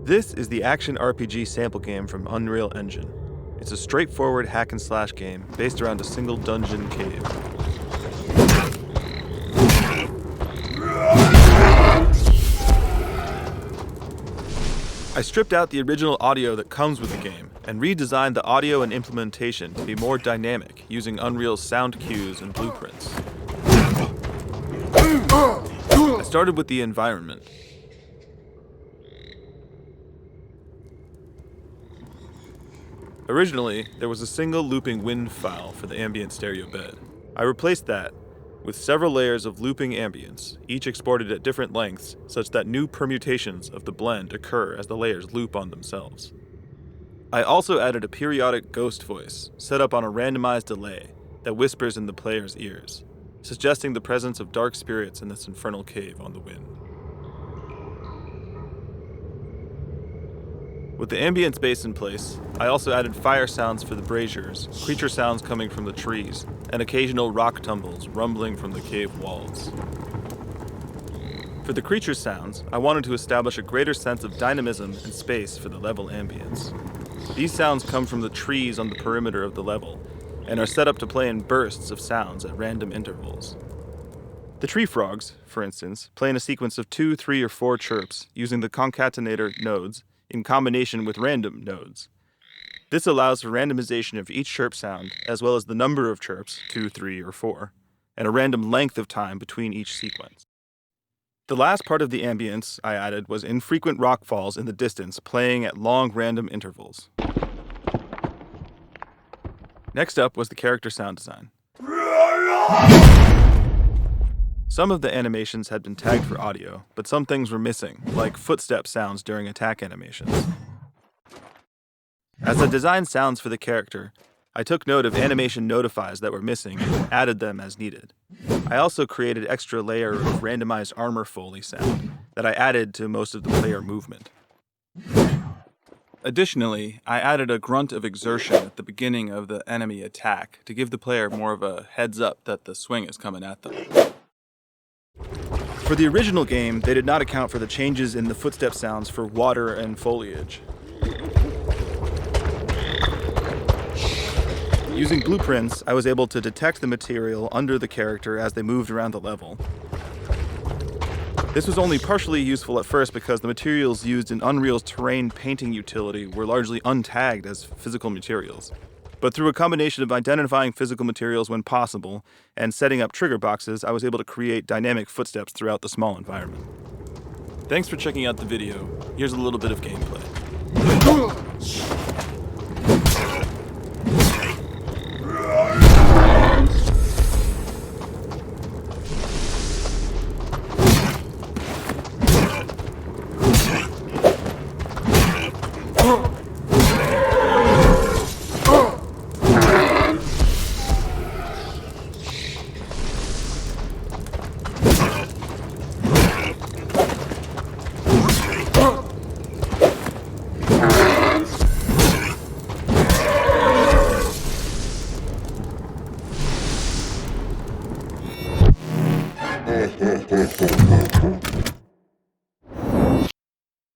This is the action RPG sample game from Unreal Engine. It's a straightforward hack-and-slash game based around a single dungeon cave. I stripped out the original audio that comes with the game and redesigned the audio and implementation to be more dynamic using Unreal's sound cues and blueprints. I started with the environment. Originally, there was a single looping wind file for the ambient stereo bed. I replaced that with several layers of looping ambience, each exported at different lengths such that new permutations of the blend occur as the layers loop on themselves. I also added a periodic ghost voice set up on a randomized delay that whispers in the player's ears, suggesting the presence of dark spirits in this infernal cave on the wind. With the ambience base in place, I also added fire sounds for the braziers, creature sounds coming from the trees, and occasional rock tumbles rumbling from the cave walls. For the creature sounds, I wanted to establish a greater sense of dynamism and space for the level ambience. These sounds come from the trees on the perimeter of the level, and are set up to play in bursts of sounds at random intervals. The tree frogs, for instance, play in a sequence of 2, 3, or 4 chirps using the concatenator nodes in combination with random nodes. This allows for randomization of each chirp sound, as well as the number of chirps, 2, 3, or 4, and a random length of time between each sequence. The last part of the ambience I added was infrequent rock falls in the distance playing at long random intervals. Next up was the character sound design. Some of the animations had been tagged for audio, but some things were missing, like footstep sounds during attack animations. As I designed sounds for the character, I took note of animation notifies that were missing and added them as needed. I also created an extra layer of randomized armor foley sound that I added to most of the player movement. Additionally, I added a grunt of exertion at the beginning of the enemy attack to give the player more of a heads up that the swing is coming at them. For the original game, they did not account for the changes in the footstep sounds for water and foliage. Using blueprints, I was able to detect the material under the character as they moved around the level. This was only partially useful at first because the materials used in Unreal's terrain painting utility were largely untagged as physical materials. But through a combination of identifying physical materials when possible and setting up trigger boxes, I was able to create dynamic footsteps throughout the small environment. Thanks for checking out the video. Here's a little bit of gameplay.